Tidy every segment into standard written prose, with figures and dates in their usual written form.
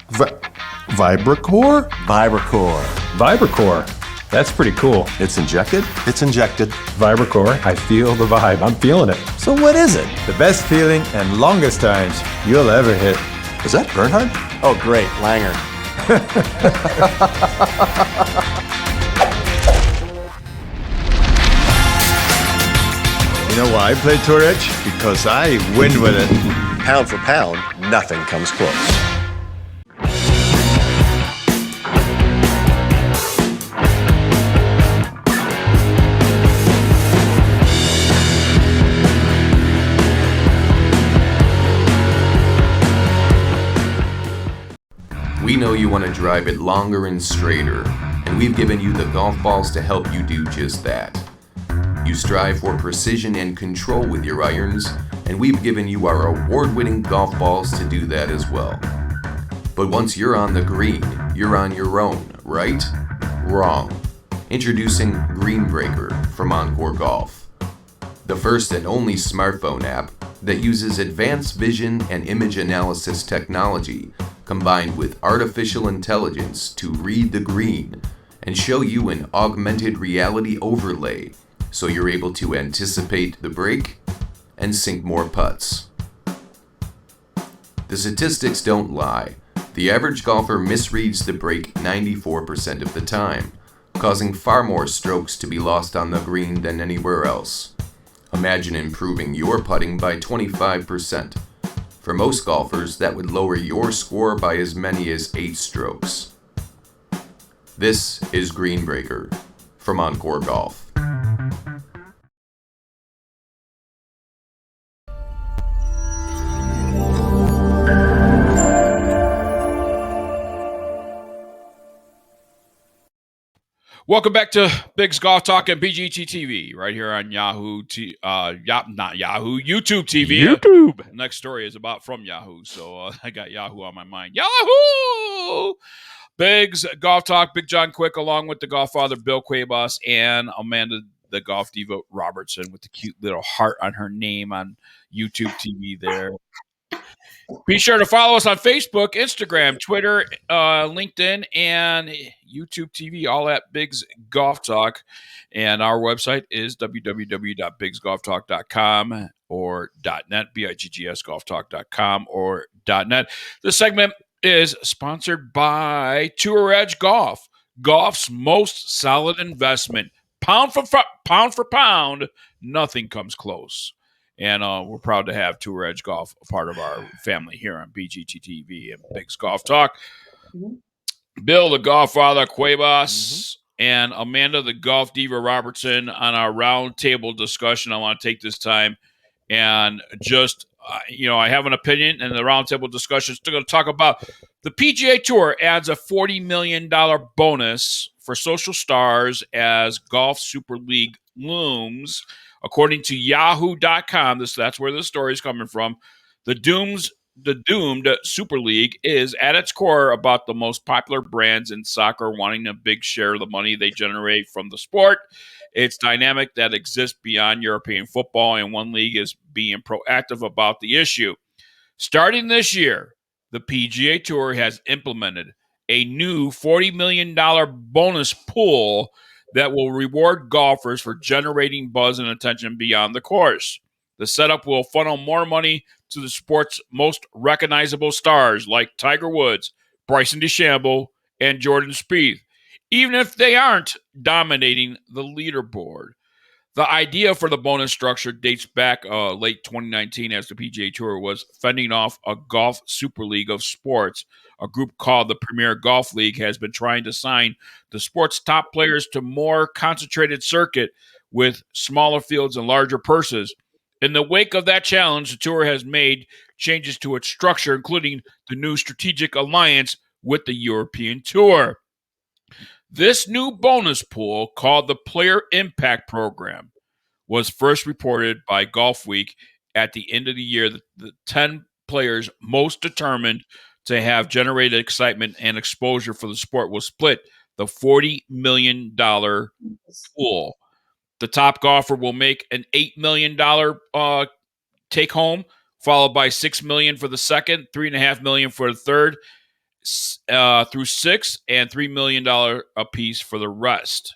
Vibracore? Vibracore. That's pretty cool. It's injected? It's injected. Vibracore. I feel the vibe. I'm feeling it. So what is it? The best feeling and longest times you'll ever hit. Is that Bernhard? Oh, great. Langer. You know why I play Tour Edge? Because I win with it. Pound for pound, nothing comes close. We know you want to drive it longer and straighter, and we've given you the golf balls to help you do just that. You strive for precision and control with your irons, and we've given you our award-winning golf balls to do that as well. But once you're on the green, you're on your own, right? Wrong. Introducing Greenbreaker from Encore Golf, the first and only smartphone app that uses advanced vision and image analysis technology combined with artificial intelligence to read the green and show you an augmented reality overlay so you're able to anticipate the break and sink more putts. The statistics don't lie. The average golfer misreads the break 94% of the time, causing far more strokes to be lost on the green than anywhere else. Imagine improving your putting by 25%. For most golfers, that would lower your score by as many as 8 strokes. This is Greenbreaker from Encore Golf. Welcome back to Big's Golf Talk and BGT-TV right here on YouTube TV. YouTube. Next story is about from Yahoo, so I got Yahoo on my mind. Yahoo! Big's Golf Talk, Big John Quick, along with the Golf Father Bill Cuevas and Amanda the Golf Diva Robertson with the cute little heart on her name on YouTube TV there. Be sure to follow us on Facebook, Instagram, Twitter, LinkedIn, and YouTube TV, all at Big's Golf Talk. And our website is www.bigsgolftalk.com or .net, BIGGSgolftalk.com or .net. This segment is sponsored by Tour Edge Golf, golf's most solid investment. Pound for pound, nothing comes close. And we're proud to have Tour Edge Golf a part of our family here on BGT-TV and Big's Golf Talk. Bill, the Golf Father Cuevas, and Amanda, the Golf Diva Robertson, on our roundtable discussion. I want to take this time and just, I have an opinion, and the roundtable discussion is still going to talk about the PGA Tour adds a $40 million bonus for social stars as Golf Super League looms. According to Yahoo.com, that's where the story is coming from. The doomed Super League is at its core about the most popular brands in soccer wanting a big share of the money they generate from the sport. It's dynamic that exists beyond European football, and one league is being proactive about the issue. Starting this year, the PGA Tour has implemented a new $40 million bonus pool that will reward golfers for generating buzz and attention beyond the course. The setup will funnel more money to the sport's most recognizable stars like Tiger Woods, Bryson DeChambeau, and Jordan Spieth, even if they aren't dominating the leaderboard. The idea for the bonus structure dates back late 2019 as the PGA Tour was fending off a golf super league of sports. A group called the Premier Golf League has been trying to sign the sport's top players to more concentrated circuit with smaller fields and larger purses. In the wake of that challenge, the Tour has made changes to its structure, including the new strategic alliance with the European Tour. This new bonus pool, called the Player Impact Program, was first reported by Golf Week at the end of the year. The 10 players most determined to have generated excitement and exposure for the sport will split the $40 million pool. The top golfer will make an $8 million take home, followed by $6 million for the second, $3.5 million for the third, through $6 and $3 million a piece for the rest.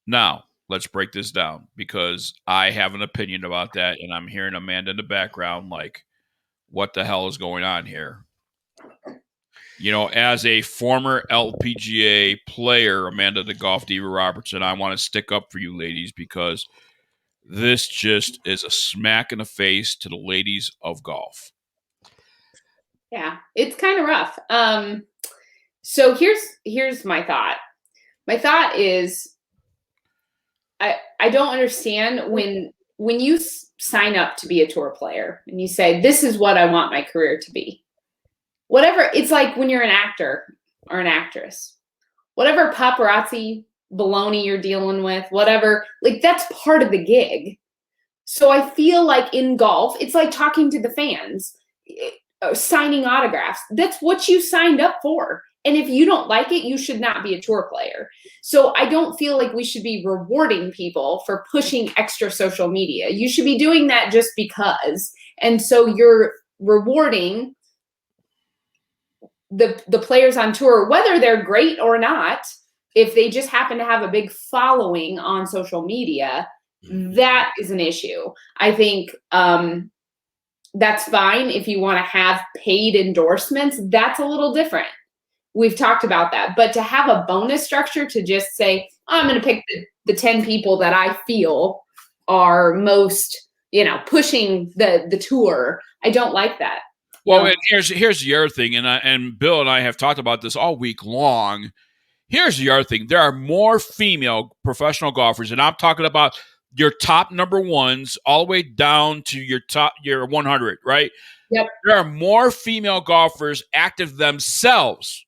Now, let's break this down because I have an opinion about that, and I'm hearing Amanda in the background like, what the hell is going on here? You know, as a former LPGA player, Amanda the Golf Diva Robertson, I want to stick up for you ladies because this just is a smack in the face to the ladies of golf. Yeah, it's kind of rough. So here's my thought. My thought is, I don't understand when you sign up to be a tour player and you say, this is what I want my career to be. Whatever, it's like when you're an actor or an actress, whatever paparazzi baloney you're dealing with, whatever, like that's part of the gig. So I feel like in golf, it's like talking to the fans, signing autographs. That's what you signed up for. And if you don't like it, you should not be a tour player. So I don't feel like we should be rewarding people for pushing extra social media. You should be doing that just because. And so you're rewarding the players on tour, whether they're great or not, if they just happen to have a big following on social media, that is an issue. I think that's fine if you want to have paid endorsements. That's a little different. We've talked about that. But to have a bonus structure to just say, oh, I'm going to pick the 10 people that I feel are most, pushing the tour, I don't like that. Well, and here's the other thing, and Bill and I have talked about this all week long. Here's the other thing. There are more female professional golfers, and I'm talking about your top number ones all the way down to your 100, right? Yep. There are more female golfers active themselves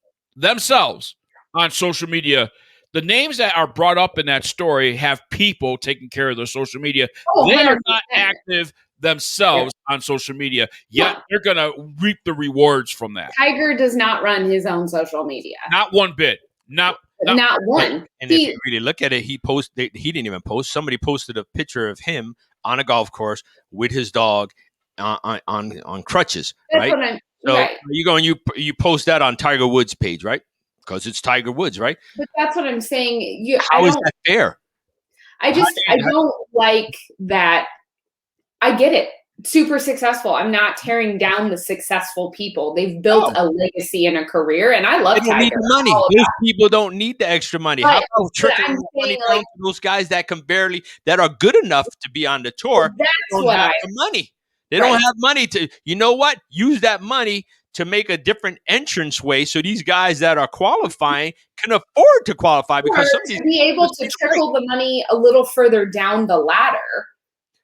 on social media. The names that are brought up in that story have people taking care of their social media. They are not active themselves on social media, yet they're going to reap the rewards from that. Tiger does not run his own social media. Not one bit. Not one. And if you really look at it, he didn't even post. Somebody posted a picture of him on a golf course with his dog on crutches, right? Right. You post that on Tiger Woods' page, right? Because it's Tiger Woods, right? But that's what I'm saying. How is that fair? I don't like that. I get it. Super successful. I'm not tearing down the successful people. They've built a legacy and a career, and I love Tiger. Need the money. Those people don't need the extra money. How about trickling money down to those guys that are good enough to be on the tour? That's don't have the money. They don't have money to. You know what? Use that money to make a different entrance way, so these guys that are qualifying can afford to qualify because some of these to be able to trickle the money a little further down the ladder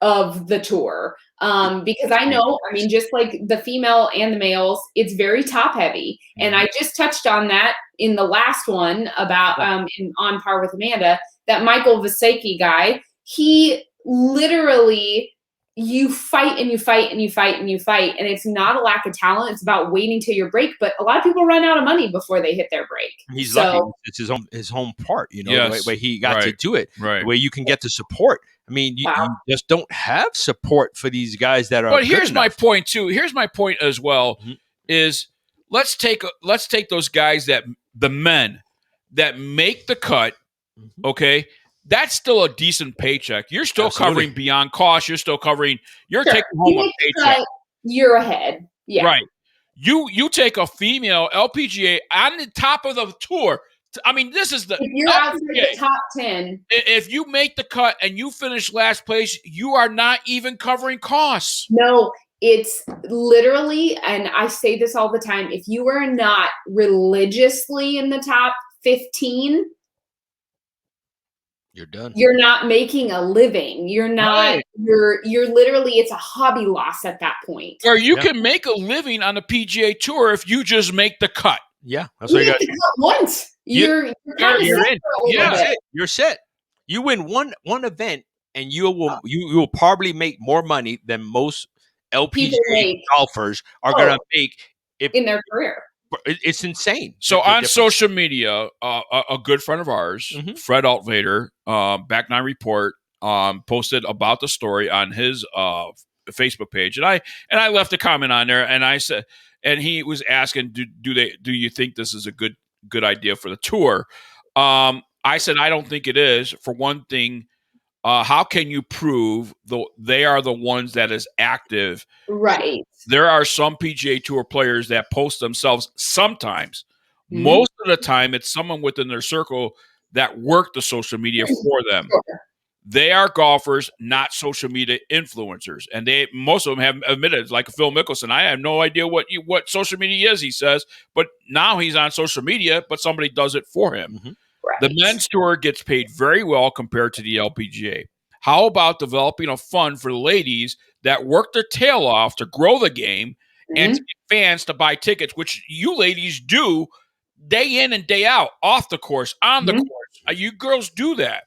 of the tour. Because I know, just like the female and the males, it's very top heavy. And I just touched on that in the last one about On Par with Amanda, that Michael Vasecki guy, he literally, you fight and you fight and you fight and you fight. And it's not a lack of talent. It's about waiting till your break. But a lot of people run out of money before they hit their break. He's lucky. It's his home part, the way he got to do it, the way you can get the support. You just don't have support for these guys that are. But here's my point too. Here's my point as well: is let's take those guys the men that make the cut. Okay, that's still a decent paycheck. You're still covering beyond cost. You're still covering. You're taking home a paycheck. You're ahead. Yeah. Right. You take a female LPGA on the top of the tour. This is if you're outside the top 10. If you make the cut and you finish last place, you are not even covering costs. No, it's literally, and I say this all the time, if you are not religiously in the top 15, you're done. You're not making a living. You're not, you're literally, it's a hobby loss at that point. Or you can make a living on the PGA Tour if you just make the cut. Yeah, that's what you got. Once you're in. Yeah, you're set. You win one event, and you will probably make more money than most LPGA golfers are going to make in their career. It's insane. So on social media, a good friend of ours, Fred Altvader, Back Nine Report, posted about the story on his Facebook page, and I left a comment on there, and I said, and he was asking, do you think this is a good idea for the tour? I said I don't think it is. For one thing, how can you prove they are the ones that is active? Right. There are some PGA Tour players that post themselves sometimes. Most of the time, it's someone within their circle that work the social media for them. Sure. They are golfers, not social media influencers, and most of them have admitted, like Phil Mickelson, I have no idea what social media is, he says, but now he's on social media, but somebody does it for him. Mm-hmm. Right. The men's tour gets paid very well compared to the LPGA. How about developing a fund for the ladies that work their tail off to grow the game and to get fans to buy tickets, which you ladies do day in and day out, off the course, on the course. You girls do that.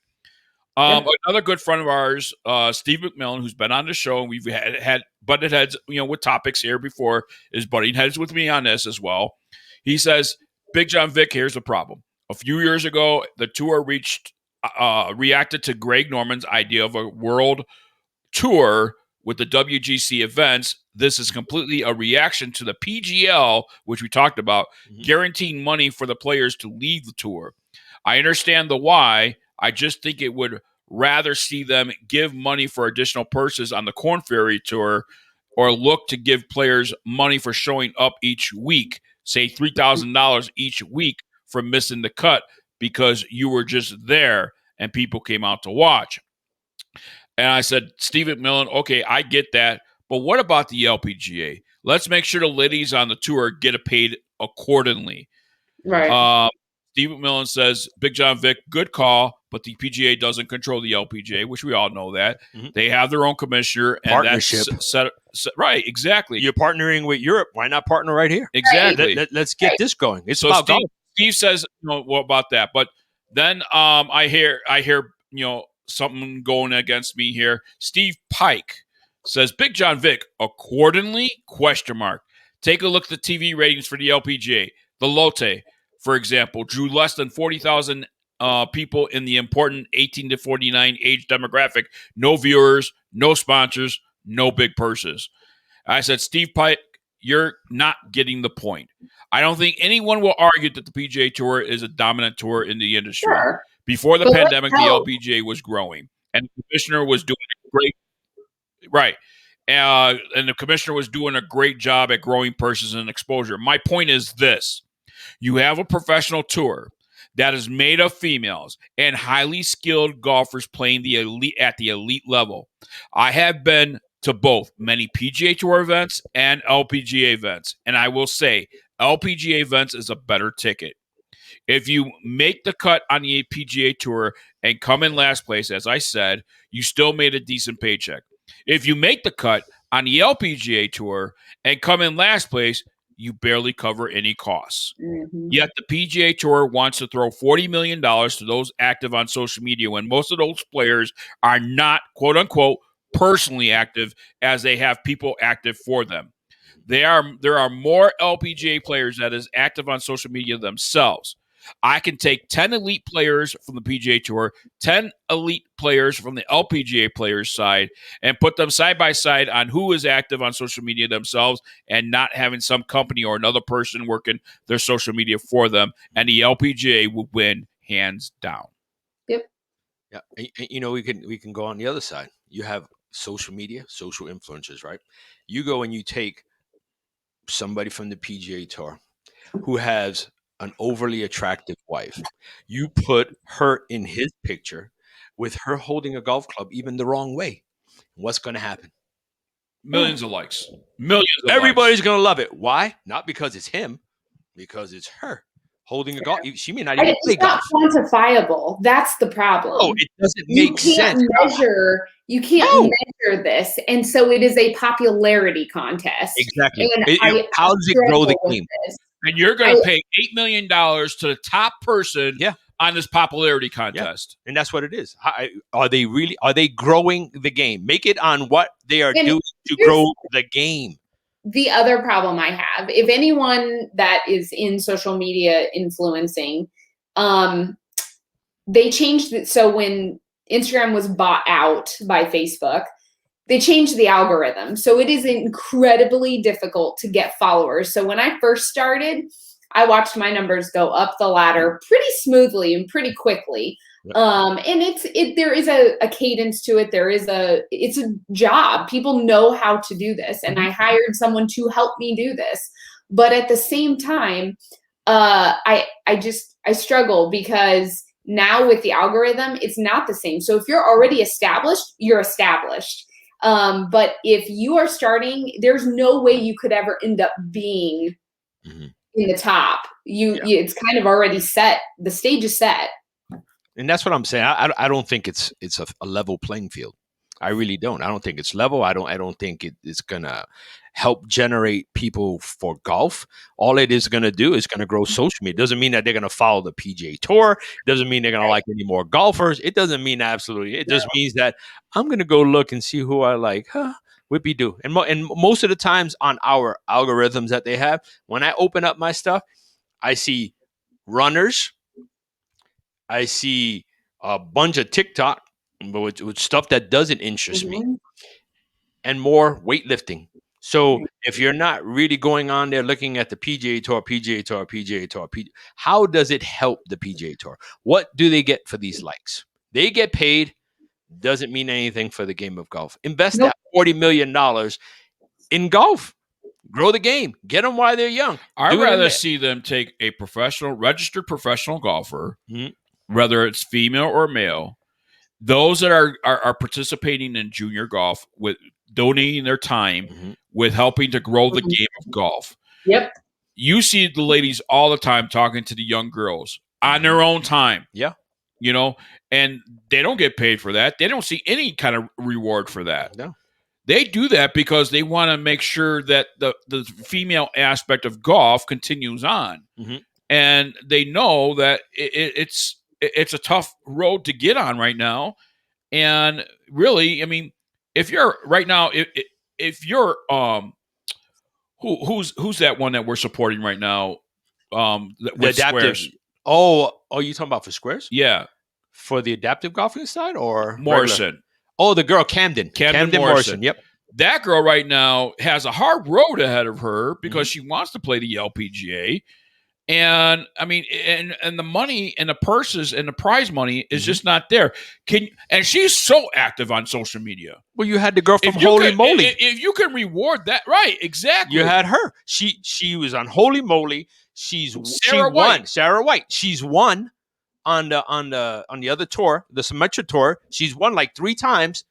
Another good friend of ours, Steve McMillan, who's been on the show, and we've had butted heads, with topics here before, is butting heads with me on this as well. He says, Big John Vic, here's the problem. A few years ago, the tour reacted to Greg Norman's idea of a world tour with the WGC events. This is completely a reaction to the PGL, which we talked about, guaranteeing money for the players to leave the tour. I understand the why. I just think it would rather see them give money for additional purses on the Corn Ferry Tour, or look to give players money for showing up each week, say $3,000 each week for missing the cut because you were just there and people came out to watch. And I said, Steve McMillan, okay, I get that, but what about the LPGA? Let's make sure the ladies on the tour get paid accordingly. Right. Steve McMillan says, Big John Vic, good call, but the PGA doesn't control the LPGA, which we all know that. They have their own commissioner. And Partnership. That's set, right, exactly. You're partnering with Europe. Why not partner right here? Exactly. Let's get this going. It's so about Steve says, what about that? But then I hear something going against me here. Steve Pike says, Big John Vic, accordingly, ? Take a look at the TV ratings for the LPGA. The Lotte, for example, drew less than 40,000 people in the important 18 to 49 age demographic. No viewers, no sponsors, no big purses. I said, Steve Pike, you're not getting the point. I don't think anyone will argue that the PGA Tour is a dominant tour in the industry. Sure. Before the pandemic, the LPGA was growing, and the commissioner was doing great. Right. And the commissioner was doing a great job at growing purses and exposure. My point is this. You have a professional tour that is made of females and highly skilled golfers playing the elite at the elite level. I have been to both many PGA Tour events and LPGA events, and I will say LPGA events is a better ticket. If you make the cut on the PGA Tour and come in last place, as I said, you still made a decent paycheck. If you make the cut on the LPGA Tour and come in last place, you barely cover any costs. Yet the PGA Tour wants to throw $40 million to those active on social media when most of those players are not, quote unquote, personally active, as they have people active for them. There are more LPGA players that is active on social media themselves. I can take 10 elite players from the PGA Tour, 10 elite players from the LPGA players side, and put them side by side on who is active on social media themselves and not having some company or another person working their social media for them. And the LPGA will win hands down. Yep. Yeah. And, we can go on the other side. You have social media, social influencers, right? You go and you take somebody from the PGA Tour who has an overly attractive wife. You put her in his picture with her holding a golf club even the wrong way. What's going to happen? Millions of likes. Millions of Everybody's going to love it. Why? Not because it's him, because it's her holding a golf. She may not even play golf. It's not quantifiable. That's the problem. Oh, it doesn't make sense. You can't measure this. And so it is a popularity contest. Exactly. How does it grow the game? And you're going to pay $8 million to the top person on this popularity contest. Yeah. And that's what it is. Are they growing the game? Make it on what they are doing to grow the game. The other problem I have, if anyone that is in social media influencing, they changed it. So when Instagram was bought out by Facebook, they changed the algorithm. So it is incredibly difficult to get followers. So when I first started, I watched my numbers go up the ladder pretty smoothly and pretty quickly. And there is a cadence to it. It's a job. People know how to do this. And I hired someone to help me do this. But at the same time, I struggle because now with the algorithm, it's not the same. So if you're already established, you're established. But if you are starting, there's no way you could ever end up being in the top. It's kind of already set. The stage is set. And that's what I'm saying. I don't think it's a level playing field. I really don't. I don't think it's level. I don't think it's gonna help generate people for golf. All it is gonna do is gonna grow social media. It doesn't mean that they're gonna follow the PGA Tour. It doesn't mean they're gonna like any more golfers. It doesn't mean absolutely. It just means that I'm gonna go look and see who I like. Whippy do. And most of the times on our algorithms that they have, when I open up my stuff, I see runners. I see a bunch of TikTok with stuff that doesn't interest me, and more weightlifting. So if you're not really going on there looking at the PGA Tour, how does it help the PGA Tour? What do they get for these likes? They get paid. Doesn't mean anything for the game of golf. Invest that $40 million in golf. Grow the game. Get them while they're young. I'd rather see them take a registered professional golfer, whether it's female or male, those that are participating in junior golf with donating their time with helping to grow the game of golf. Yep. You see the ladies all the time talking to the young girls on their own time. Yeah. You know, and they don't get paid for that. They don't see any kind of reward for that. No. They do that because they want to make sure that the female aspect of golf continues on. And they know that it's a tough road to get on right now. And really, I mean, if you're right now, if you're who's that one that we're supporting right now? The with adaptive. Squares? Oh, you talking about for Squares? Yeah. For the adaptive golfing side or Morrison? Regular? Oh, the girl Camden Morrison. Yep. That girl right now has a hard road ahead of her because she wants to play the LPGA. And I mean, and the money and the purses and the prize money is just not there. And she's so active on social media. Well, you had the girl from Holy Moly. If you can reward that, right? Exactly. You had her. She was on Holy Moly. She White. won. Sarah White. She's won on the other tour, the Symetra tour. She's won like 3 times.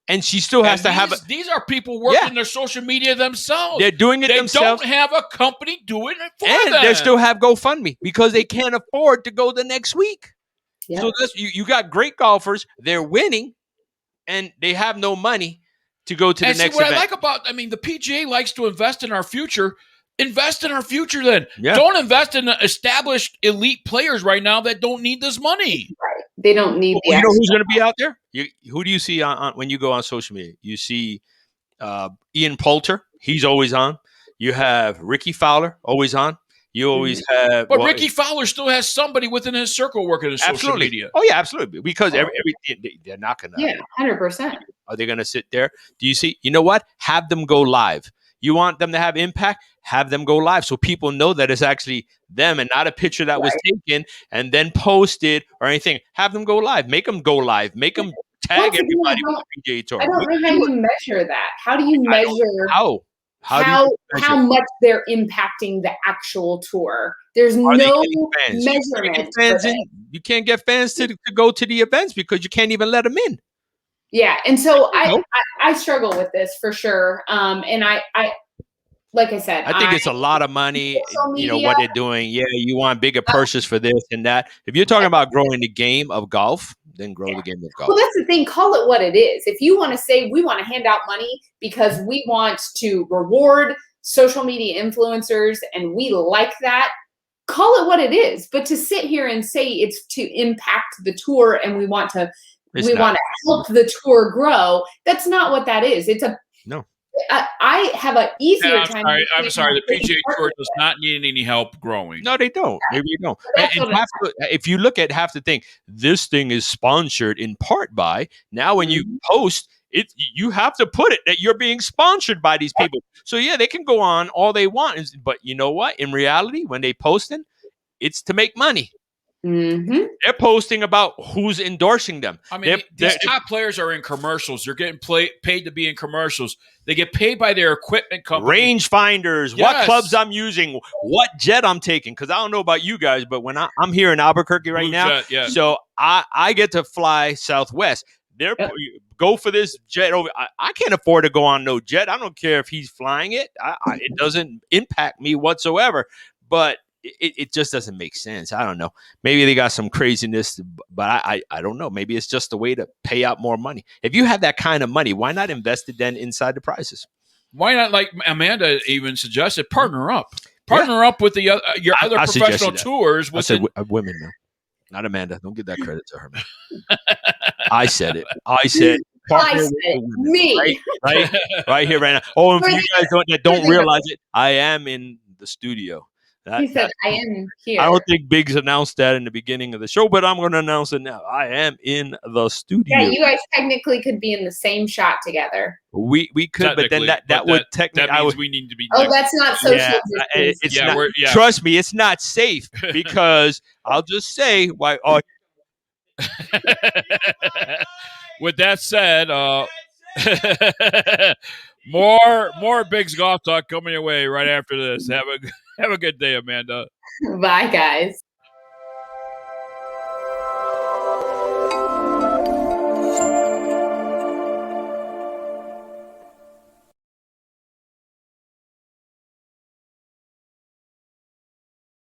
And she still has to have these are people working their social media themselves. They're doing it themselves. They don't have a company doing it for them. And they still have GoFundMe because they can't afford to go the next week. Yeah. So you got great golfers. They're winning, and they have no money to go to the next event. What I like about, I mean, the PGA likes to invest in our future. Invest in our future then. Yeah. Don't invest in established elite players right now that don't need this money. Right. They don't need you know who's going to be out there? Who do you see on when you go on social media? You see Ian Poulter. He's always on. You have Ricky Fowler, always on. You always have... But Ricky Fowler still has somebody within his circle working his social media. Oh, yeah, absolutely. Because they're not going to... Yeah, 100%. Are they going to sit there? Do you see? You know what? Have them go live. You want them to have impact? Have them go live so people know that it's actually them and not a picture that was taken and then posted or anything. Have them go live. Make them go live. Make them tag everybody on the PGA Tour. I don't know how you measure that. How do you measure how much they're impacting the actual tour? There's no measurement. You can't get fans to go to the events because you can't even let them in. Yeah, and so I struggle with this for sure. And I like I said, I think it's a lot of money. You know what they're doing. Yeah, you want bigger purses for this and that. If you're talking about growing the game of golf, then grow the game of golf. Well, that's the thing. Call it what it is. If you want to say we want to hand out money because we want to reward social media influencers and we like that, call it what it is. But to sit here and say it's to impact the tour and we want to help the tour grow, that's not what that is. It's a no. I have an easier time. I'm sorry. The PGA Tour does not need any help growing. No, they don't. They really don't. If you look at half the thing, this thing is sponsored in part by. Now, when you post, You have to put it that you're being sponsored by these people. So yeah, they can go on all they want, but you know what? In reality, when they posting, it's to make money. Mm-hmm. They're posting about who's endorsing them. I mean, these top players are in commercials. They're getting paid to be in commercials. They get paid by their equipment company. Range finders, Yes. what clubs I'm using, what jet I'm taking. Because I don't know about you guys, but when I'm here in Albuquerque right Blue now, jet, yeah. so I get to fly Southwest. They're go for this jet over. I can't afford to go on no jet. I don't care if he's flying it. It doesn't impact me whatsoever. But it just doesn't make sense. I don't know. Maybe they got some craziness, but I don't know. Maybe it's just a way to pay out more money. If you have that kind of money, why not invest it then inside the prizes? Why not, like Amanda even suggested, partner up. Partner up with the your other professional tours. I said women now, not Amanda. Don't give that credit to her, man. I said it. I said me. Right here, right now. Oh, and for you guys don't realize it, I am in the studio. He said, I am here. I don't think Biggs announced that in the beginning of the show, but I'm going to announce it now. I am in the studio. Yeah, you guys technically could be in the same shot together. We could, but then that would technically. That means we need to be. Oh, that's not social distancing. Trust me, it's not safe because I'll just say why. With that said, more Biggs Golf Talk coming your way right after this. Have a good day, Amanda. Bye, guys.